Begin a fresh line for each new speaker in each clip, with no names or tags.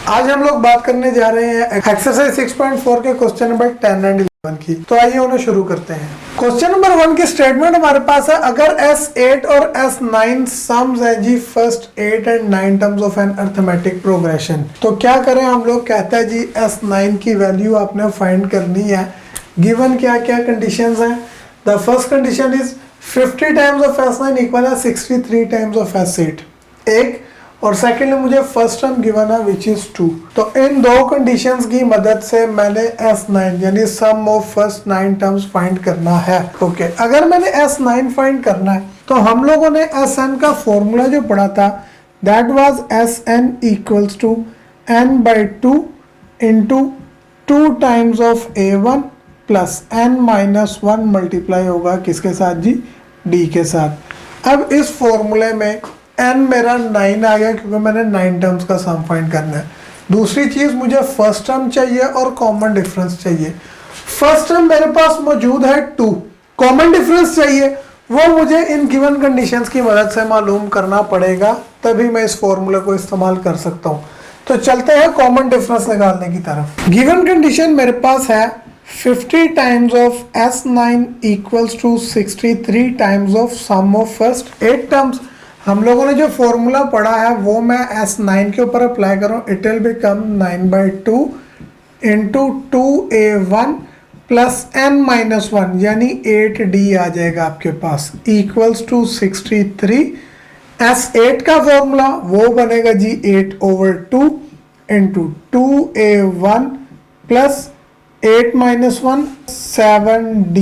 आज हम लोग बात करने जा रहे हैं एक्सरसाइज 6.4 के क्वेश्चन नंबर 10 एंड 11 की। तो आइए उन्हें शुरू करते हैं। क्वेश्चन नंबर 1 की स्टेटमेंट हमारे पास है, अगर S8 और S9 सम्स है जी first 8 and 9 terms of an arithmetic progression, तो क्या करें हम लोग। कहता है जी S9 की वैल्यू आपने फाइंड करनी है। गिवन क्या क्या कंडीशंस हैं। The first condition is 50 times of S9 equal है 63 टाइम्स ऑफ S8 एक, और सेकेंडली मुझे फर्स्ट टर्म गिवन है विच इज 2। तो इन दो कंडीशंस की मदद से मैंने S9 यानी सम ऑफ फर्स्ट 9 टर्म्स फाइंड करना है। ओके, अगर मैंने S9 फाइंड करना है तो हम लोगों ने Sn का फॉर्मूला जो पढ़ा था that was Sn equals to n/2 into 2 times of A1 plus n-1 multiply होगा किसके साथ जी, d के साथ। अब इस फॉर्मूले में n मेरा 9 आ गया क्योंकि मैंने 9 टर्म्स का सम फाइंड करना है। दूसरी चीज मुझे फर्स्ट टर्म चाहिए और कॉमन डिफरेंस चाहिए। फर्स्ट टर्म मेरे पास मौजूद है 2, कॉमन डिफरेंस चाहिए, वो मुझे इन गिवन कंडीशंस की मदद से मालूम करना पड़ेगा, तभी मैं इस फॉर्मूले को इस्तेमाल कर सकता हूँ। तो चलते हैं कॉमन डिफरेंस निकालने की तरफ। गिवन कंडीशन मेरे पास है 50 times of S9 equals to 63 times of sum of first 8 terms. हम लोगों ने जो फॉर्मूला पढ़ा है वो मैं S9 के ऊपर अप्लाई करूँ, it will become 9/2 into 2A1 plus n-1 यानी 8d आ जाएगा आपके पास इक्वल्स टू 63। S8 का फॉर्मूला वो बनेगा जी 8/2 इंटू 2A1 प्लस 8-1 7d।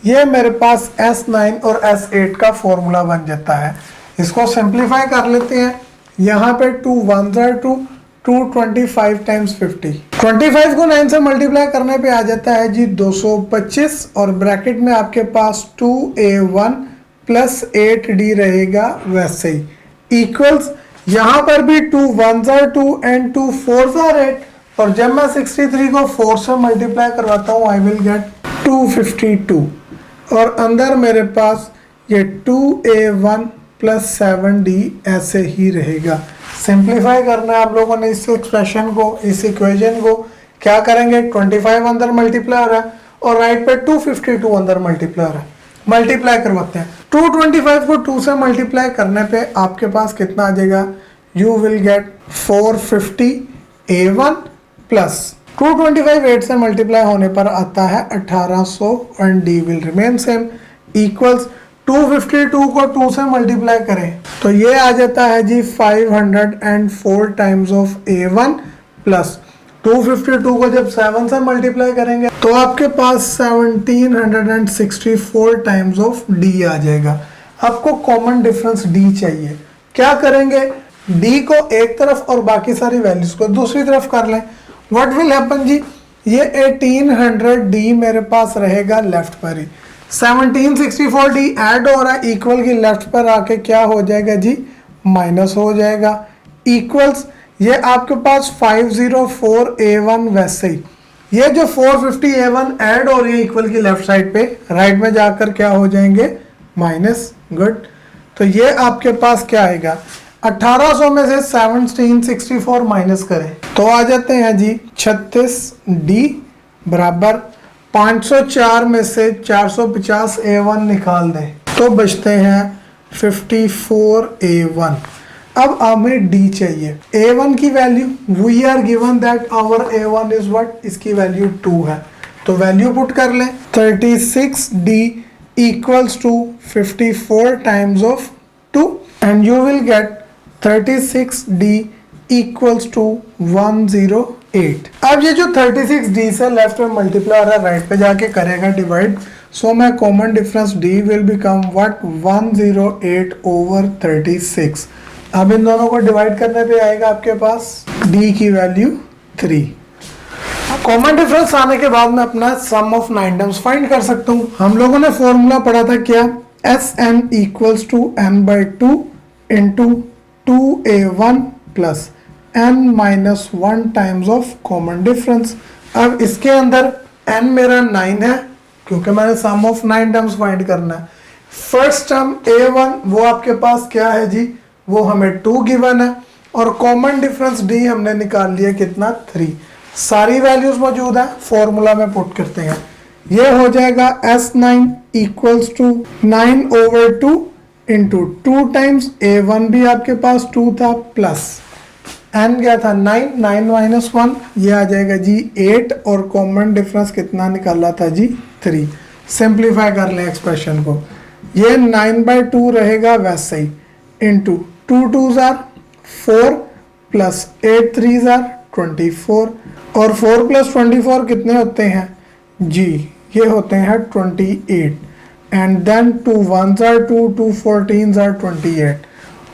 ये मेरे पास S9 और S8 का फॉर्मूला बन जाता है। इसको सिंप्लीफाई कर लेते हैं। यहाँ पे 2 1 are 2, 225 टाइम्स 50। 25 को 9 से मल्टीप्लाई करने पे आ जाता है जी 225, और ब्रैकेट में आपके पास 2A1 प्लस 8d रहेगा वैसे ही इक्वल्स। यहाँ पर भी 2 1 are 2 एंड 2 4 are 8, और जब मैं 63 को 4 से मल्टीप्लाई करवाता हूँ आई विल गेट 252, और अंदर मेरे पास ये 2A1 प्लस 7d ऐसे ही रहेगा। सिंप्लीफाई करना है आप लोगों ने इस एक्सप्रेशन को, इस इक्वेशन को। क्या करेंगे, 25 अंदर मल्टीप्लाई हो रहा है और राइट पे 252 अंदर मल्टीप्लाई हो रहा है। मल्टीप्लाई करवाते हैं। 225 को 2 से मल्टीप्लाई करने पे आपके पास कितना आ जाएगा, you will gate 450A1 plus 225 8 से मल्टीप्लाई होने पर आता है 1800 and d will remain same equals 252 को 2 से मल्टीप्लाई करें तो ये आ जाता है जी 504 टाइम्स ऑफ A1 प्लस 252 को जब 7 से मल्टीप्लाई करेंगे तो आपके पास 1764 टाइम्स ऑफ D आ जाएगा। आपको कॉमन डिफरेंस D चाहिए। क्या करेंगे, D को एक तरफ और बाकी सारी वैल्यूज को दूसरी तरफ कर लें। व्हाट विल हैपन जी, ये 1800D मेरे पास रहेगा लेफ्ट पर ही, 1764D ऐड हो रहा है इक्वल की लेफ्ट पर आके क्या हो जाएगा जी, माइनस हो जाएगा इक्वल्स। ये आपके पास 504A1 वैसे ही, ये जो 450A1 ऐड हो रही है इक्वल की लेफ्ट साइड पे, राइट में जाकर क्या हो जाएंगे, माइनस। गुड, तो ये आपके पास क्या आएगा, 1800 में से 1764 माइनस करें तो आ जाते हैं जी 36D बराबर 504 में से 450A1 निकाल दें तो बचते हैं 54A1। अब हमें D चाहिए। A1 की value we are given that our A1 is what, इसकी वैल्यू 2 है, तो वैल्यू पुट कर लें। 36D equals to 54 times of 2 and you will get 36D equals to 108। अब ये जो 36D से लेफ्ट में मल्टीप्लाई हो रहा है राइट पे जाके करेगा डिवाइड, सो मैं common difference D will become what, 108/36। अब इन दोनों को डिवाइड करने पे आएगा आपके पास D की वैल्यू 3। कॉमन डिफरेंस आने के बाद मैं अपना सम ऑफ 9 टर्म्स फाइंड कर सकता हूँ। हम लोगों ने फॉर्मूला पढ़ा था क्या, Sn equals to n/2 into 2A1 plus n-1 times of common difference. अब इसके अंदर n मेरा 9 है क्योंकि मैंने सम ऑफ 9 टर्म्स फाइंड करना है। फर्स्ट टर्म A1 वो आपके पास क्या है जी, वो हमें 2 गिवन है, और कॉमन डिफरेंस डी हमने निकाल लिया कितना 3। सारी वैल्यूज मौजूद है, फॉर्मूला में पुट करते हैं। ये हो जाएगा S9 equals to 9/2 into 2 times A1 भी आपके पास 2 था प्लस n क्या था 9, 9 माइनस 1 ये आ जाएगा जी 8 और कॉमन डिफरेंस कितना निकाला था जी 3। सिंप्लीफाई कर लें एक्सप्रेशन को, ये 9/2 रहेगा वैसे ही into 2 2s R 4 plus 8 3s R 24 और 4 प्लस 24 कितने होते हैं जी, ये होते हैं 28 and then 2 1s are 2 2 14s are 28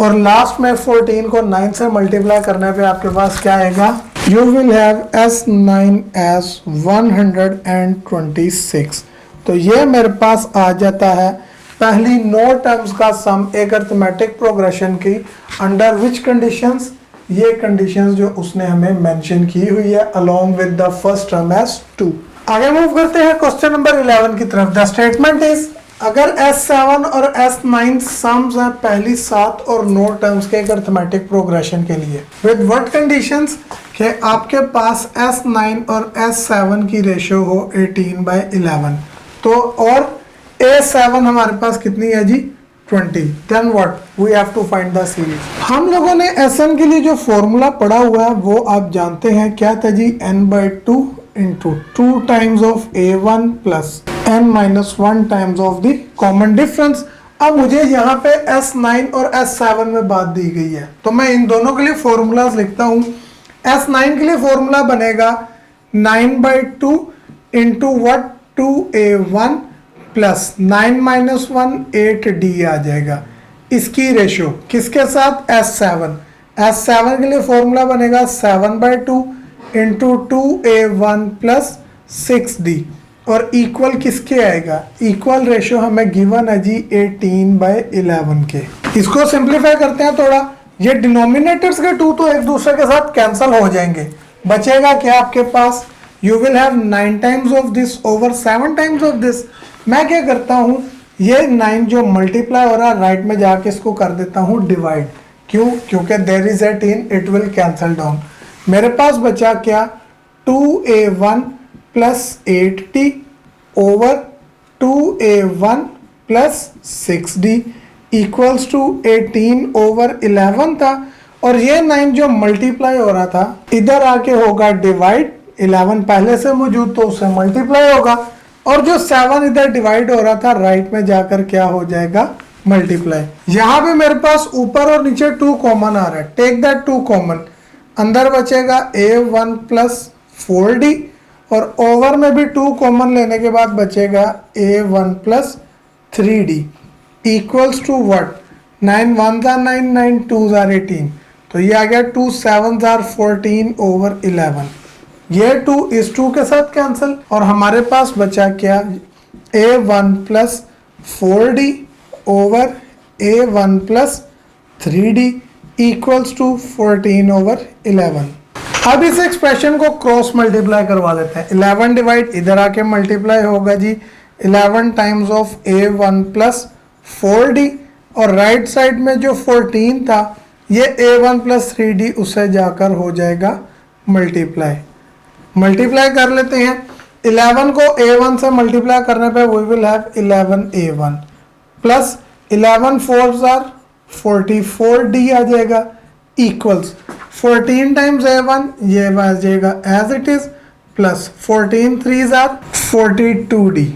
और लास्ट में 14 को 9 से मल्टीप्लाई करने पे आपके पास क्या आएगा, you will have S9 as 126। तो ये मेरे पास आ जाता है पहली 9 टर्म्स का सम एक अरिथमेटिक प्रोग्रेशन की अंडर विच कंडीशंस, ये कंडीशंस जो उसने हमें मेंशन की हुई है along with the first term as 2। आगे मूव करते हैं क्वेश्चन नंबर 11 की तरफ। द स्टेटमेंट इज अगर S7 और S9 सम्स हैं पहली 7 और 9 टर्म्स के एक अरिथमेटिक प्रोग्रेशन के लिए विद व्हाट कंडीशंस कि आपके पास S9 और S7 की रेशियो हो 18/11 तो और A7 हमारे पास कितनी है G 20, then what we have to find the series. हम लोगों ने Sn के लिए जो फॉर्मूला पढ़ा हुआ है वो आप जानते हैं क्या था जी n/2 into 2 times of A1 plus n minus 1 times of the common difference. अब मुझे यहाँ पे S9 और S7 में बात दी गई है तो मैं इन दोनों के लिए फॉर्मूलाज लिखता हूँ। S9 के लिए फॉर्मूला बनेगा 9/2 into what 2A1 plus 9 minus 1 8D आ जाएगा। इसकी रेशियो किसके साथ S7 के लिए फॉर्मूला बनेगा 7/2 इंटू 2A1 प्लस 6D और इक्वल किसके आएगा, इक्वल रेशियो हमें गिवन है जी 18/11 के। इसको सिंप्लीफाई करते हैं थोड़ा, ये डिनोमिनेटर्स के 2 तो एक दूसरे के साथ कैंसिल हो जाएंगे, बचेगा क्या आपके पास, you will have 9 times of this over 7 times of this. मैं क्या करता हूँ, ये 9 जो मल्टीप्लाई हो रहा है राइट में जाके इसको कर देता हूँ डिवाइड, क्यों, क्योंकि there is 18 it will cancel down. मेरे पास बचा क्या 2A1 plus 8D over 2A1 plus 6D equals to 18/11 था और ये 9 जो मल्टीप्लाई हो रहा था इधर आके होगा डिवाइड, 11 पहले से मौजूद तो उससे मल्टीप्लाई होगा और जो 7 इधर डिवाइड हो रहा था राइट में जाकर क्या हो जाएगा मल्टीप्लाई। यहाँ पे मेरे पास ऊपर और नीचे 2 कॉमन आ रहा है, टेक दैट 2 कॉमन, अंदर बचेगा A1 प्लस 4D और ओवर में भी 2 कॉमन लेने के बाद बचेगा A1 plus 3D equals to what 9 1s are 9 9 2s are 18 तो ये आ गया 2 7s आर 14/11। ये 2 इस 2 के साथ कैंसिल और हमारे पास बचा क्या A1 plus 4D over A1 plus 3D equals to 14/11। अब इस एक्सप्रेशन को क्रॉस मल्टीप्लाई करवा लेते हैं, 11 डिवाइड इधर आके मल्टीप्लाई होगा जी 11 times of A1 plus 4D और राइट साइड में जो 14 था ये A1 प्लस 3D उससे जाकर हो जाएगा मल्टीप्लाई कर लेते हैं। 11 को A1 से मल्टीप्लाई करने पे we will have 11A1 plus 11 4s are 44D आ जाएगा इक्वल्स 14 टाइम्स A1 ये आ जाएगा as it is plus 14 3s are 42D।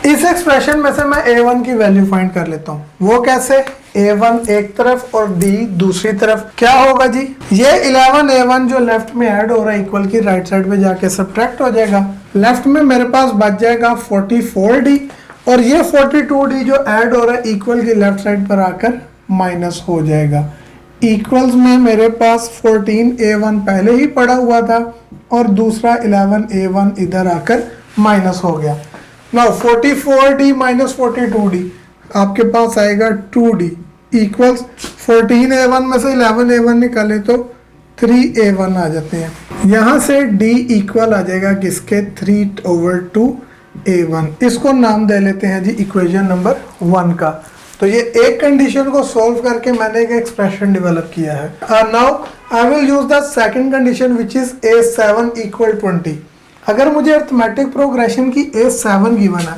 इस एक्सप्रेशन में से मैं A1 की वैल्यू फाइंड कर लेता हूँ, वो कैसे, A1 एक तरफ और D दूसरी तरफ, क्या होगा जी ये 11A1 जो लेफ्ट में ऐड हो रहा है इक्वल की राइट साइड पे जाके सब्ट्रैक्ट हो जाएगा, लेफ्ट में मेरे पास बच जाएगा 44D और ये 42D जो ऐड हो रहा है इक्वल की लेफ्ट साइड पर आकर माइनस हो जाएगा। इक्वल्स में मेरे पास 14A1 पहले ही पड़ा हुआ था और दूसरा 11A1 इधर आकर माइनस हो गया। नाउ 44D माइनस 42D आपके पास आएगा 2D इक्वल्स 14A1 में से 11A1 निकाले तो 3A1 आ जाते हैं। यहाँ से D इक्वल आ जाएगा किसके 3/2A1। इसको नाम दे लेते हैं जी इक्वेशन नंबर 1 का। तो ये एक कंडीशन को सोल्व करके मैंने एक एक्सप्रेशन डेवलप किया है। Now I will use the second condition which is A7 equal 20। अगर मुझे अरिथमेटिक प्रोग्रेशन की A7 गिवन है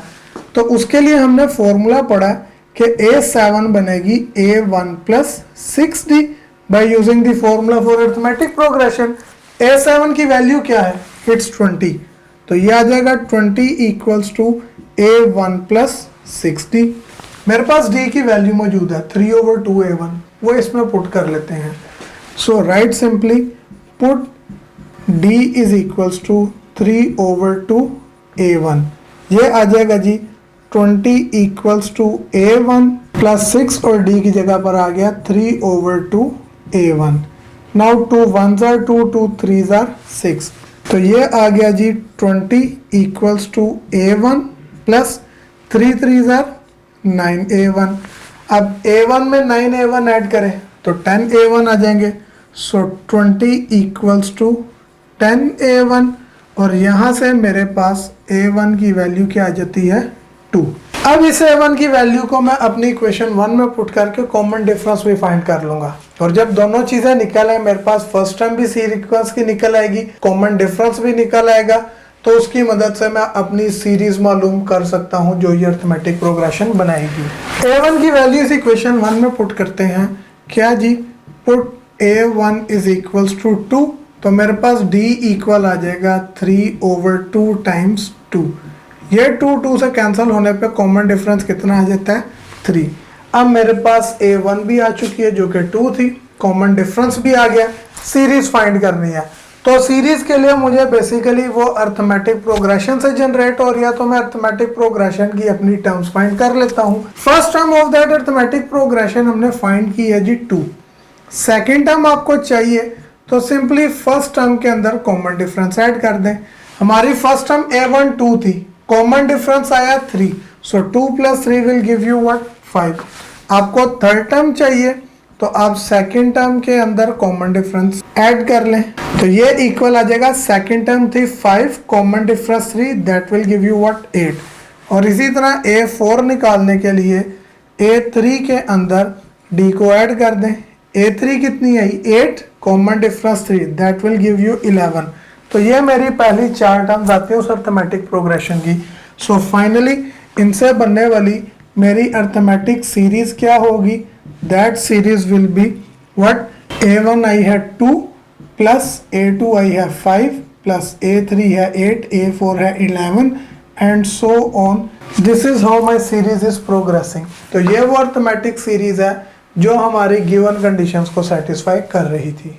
तो उसके लिए हमने फॉर्मूला पढ़ा कि A7 बनेगी A1 plus 6D by using the formula for arithmetic progression. A7 की वैल्यू क्या है? इट्स 20, तो ये आ जाएगा 20 equals to A1 plus 6D। मेरे पास D की वैल्यू मौजूद है 3/2A1, वो इसमें पुट कर लेते हैं। So write simply put D is equals to 3/2A1। ये आ जाएगा जी 20 इक्वल्स टू A1 प्लस 6 और D की जगह पर आ गया 3/2A1। Now 2 1s are 2, 2 3s are 6, तो ये आ गया G 20 equals to A1 plus 3 3s are 9A1। अब A1 में 9A1 ऐड करें तो 10A1 आ जाएंगे। सो 20 इक्वल्स टू 10A1 और यहाँ से मेरे पास A1 की वैल्यू क्या आ जाती है? 2। अब इस A1 की वैल्यू को मैं अपनी इक्वेशन 1 में पुट करके कॉमन डिफरेंस भी फाइंड कर लूंगा और जब दोनों चीजें निकल आए मेरे पास फर्स्ट टर्म भी सीक्वेंस की निकल आएगी, कॉमन डिफरेंस भी निकल आएगा, तो उसकी मदद से मैं अपनी सीरीज मालूम कर सकता हूं जो ये अरिथमेटिक प्रोग्रेशन बनाएगी। A1 की वैल्यू इस इक्वेशन 1 में पुट करते हैं। क्या जी? Put A1 is equals to 2, तो मेरे पास D इक्वल आ जाएगा 3/2 टाइम्स 2। ये 2 से कैंसिल होने पे कॉमन डिफरेंस कितना आ जाता है? 3। अब मेरे पास A1 भी आ चुकी है जो कि 2 थी, कॉमन डिफरेंस भी आ गया, सीरीज फाइंड करनी है। तो सीरीज के लिए मुझे बेसिकली वो अरिथमेटिक प्रोग्रेशन से जनरेट हो रही है, तो मैं अरिथमेटिक प्रोग्रेशन की अपनी टर्म्स फाइंड कर लेता हूँ। First term of that arithmetic progression हमने फाइंड की है जी 2। सेकेंड टर्म आपको चाहिए तो सिंपली फर्स्ट टर्म के अंदर कॉमन डिफरेंस ऐड कर दें। हमारी फर्स्ट टर्म A1 2 थी, कॉमन डिफरेंस आया 3, सो 2 + 3 विल गिव यू व्हाट? 5। आपको थर्ड टर्म चाहिए तो आप सेकेंड टर्म के अंदर कॉमन डिफरेंस ऐड कर लें, तो ये इक्वल आ जाएगा। सेकेंड टर्म थी 5, common difference 3, that will give you what? 8। और इसी तरह A4 निकालने के लिए A3 के अंदर D को ऐड कर दें। A3 कितनी आई? 8, common difference 3, that will give you 11। तो ये मेरी पहली 4 टर्म्स आती है उस अरिथमेटिक प्रोग्रेशन की। सो फाइनली इनसे बनने वाली मेरी अरिथमेटिक सीरीज क्या होगी? That series will be what? A1 आई है 2 प्लस A2 आई है 5 प्लस A3 है 8, A4 है 11 and so on. This is how my series is progressing. तो ये वो अरिथमेटिक सीरीज है जो हमारी गिवन कंडीशंस को सेटिस्फाई कर रही थी।